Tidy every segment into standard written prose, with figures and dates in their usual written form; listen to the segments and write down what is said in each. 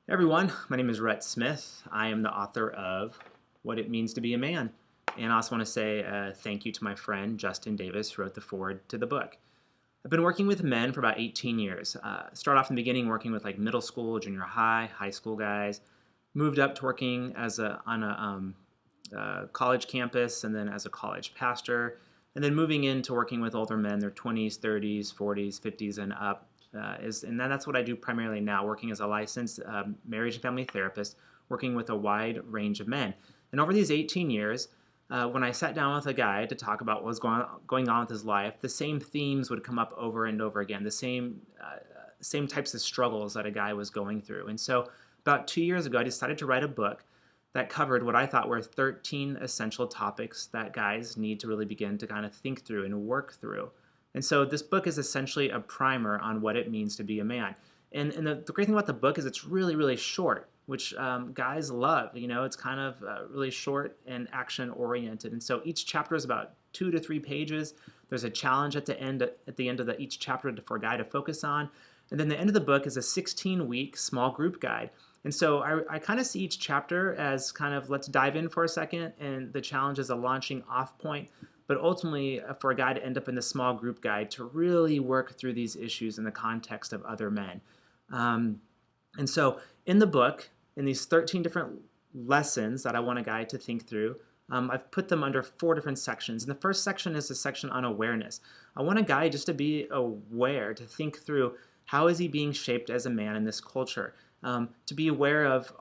Hey everyone, my name is Rhett Smith. I am the author of What It Means to Be a Man. And I also want to say thank you to my friend Justin Davis, who wrote the foreword to the book. I've been working with men for about 18 years. Started off in the beginning working with like middle school, junior high school guys. Moved up to working on a college campus and then as a college pastor. And then moving into working with older men, their 20s, 30s, 40s, 50s, and up and that's what I do primarily now, working as a licensed marriage and family therapist, working with a wide range of men. And over these 18 years, when I sat down with a guy to talk about what was going on with his life, the same themes would come up over and over again, the same types of struggles that a guy was going through. And so about 2 years ago, I decided to write a book that covered what I thought were 13 essential topics that guys need to really begin to kind of think through and work through. And so this book is essentially a primer on what it means to be a man. And the great thing about the book is it's really, really short, which guys love. You know, it's kind of really short and action oriented. And so each chapter is about 2 to 3 pages. There's a challenge at the end of each chapter for a guy to focus on. And then the end of the book is a 16-week small group guide. And so I kind of see each chapter as kind of let's dive in for a second, and the challenge is a launching off point, but ultimately for a guy to end up in the small group guide to really work through these issues in the context of other men. And so in the book, in these 13 different lessons that I want a guy to think through, I've put them under 4 different sections. And the first section is a section on awareness. I want a guy just to be aware, to think through how is he being shaped as a man in this culture. To be aware of,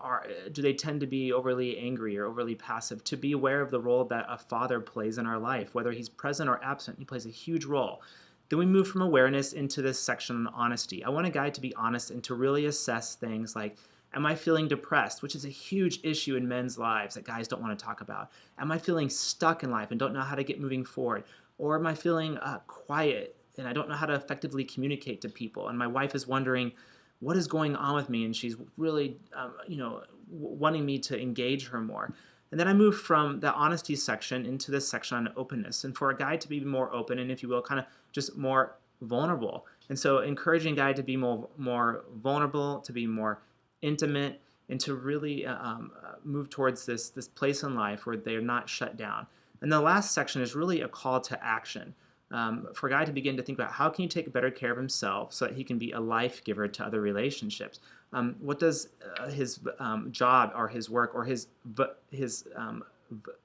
do they tend to be overly angry or overly passive? To be aware of the role that a father plays in our life, whether he's present or absent, he plays a huge role. Then we move from awareness into this section on honesty. I want a guy to be honest and to really assess things like, am I feeling depressed, which is a huge issue in men's lives that guys don't want to talk about? Am I feeling stuck in life and don't know how to get moving forward? Or am I feeling quiet and I don't know how to effectively communicate to people? And my wife is wondering, what is going on with me? And she's really, wanting me to engage her more. And then I move from the honesty section into this section on openness, and for a guy to be more open and, if you will, kind of just more vulnerable. And so encouraging a guy to be more vulnerable, to be more intimate, and to really move towards this place in life where they're not shut down. And the last section is really a call to action. For a guy to begin to think about how can he take better care of himself so that he can be a life giver to other relationships. What does his job or his work or his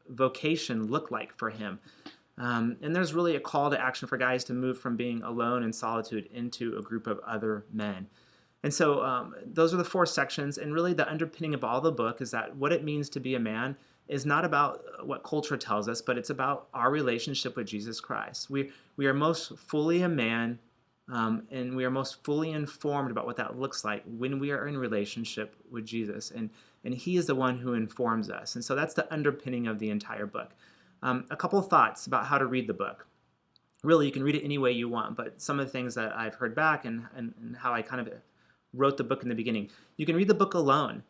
vocation look like for him? And there's really a call to action for guys to move from being alone in solitude into a group of other men. And so those are the 4 sections, and really the underpinning of all the book is that what it means to be a man is not about what culture tells us, but it's about our relationship with Jesus Christ. We are most fully a man, and we are most fully informed about what that looks like when we are in relationship with Jesus, and he is the one who informs us. And so that's the underpinning of the entire book. A couple of thoughts about how to read the book. Really, you can read it any way you want, but some of the things that I've heard back and how I kind of wrote the book in the beginning. You can read the book alone.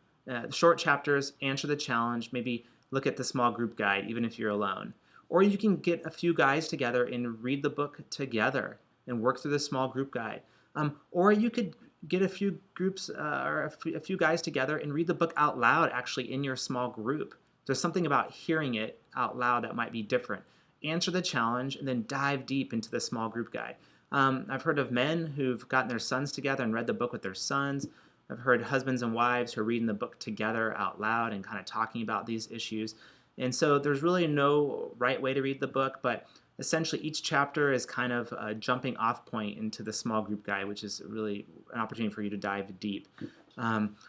Short chapters, answer the challenge, maybe look at the small group guide, even if you're alone. Or you can get a few guys together and read the book together and work through the small group guide. Or you could get a few groups or a few guys together and read the book out loud, actually, in your small group. There's something about hearing it out loud that might be different. Answer the challenge and then dive deep into the small group guide. I've heard of men who've gotten their sons together and read the book with their sons. I've heard husbands and wives who are reading the book together out loud and kind of talking about these issues. And so there's really no right way to read the book, but essentially each chapter is kind of a jumping off point into the small group guide, which is really an opportunity for you to dive deep.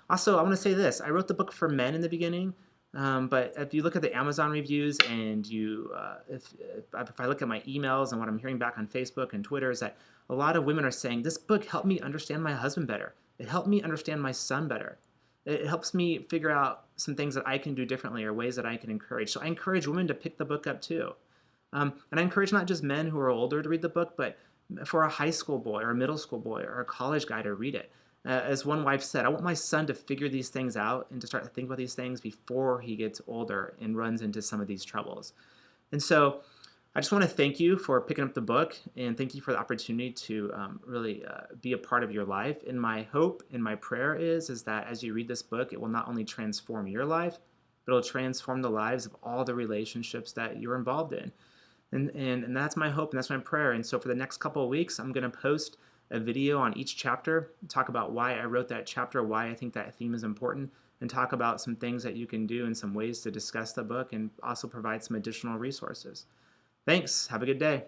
Also, I want to say this. I wrote the book for men in the beginning, but if you look at the Amazon reviews and if I look at my emails and what I'm hearing back on Facebook and Twitter, is that a lot of women are saying, this book helped me understand my husband better. It helped me understand my son better. It helps me figure out some things that I can do differently or ways that I can encourage. So I encourage women to pick the book up too. And I encourage not just men who are older to read the book, but for a high school boy or a middle school boy or a college guy to read it. As one wife said, I want my son to figure these things out and to start to think about these things before he gets older and runs into some of these troubles. And so I just want to thank you for picking up the book and thank you for the opportunity to really be a part of your life. And my hope and my prayer is that as you read this book, it will not only transform your life, but it'll transform the lives of all the relationships that you're involved in. And that's my hope and that's my prayer. And so for the next couple of weeks, I'm going to post a video on each chapter, talk about why I wrote that chapter, why I think that theme is important, and talk about some things that you can do and some ways to discuss the book and also provide some additional resources. Thanks. Have a good day.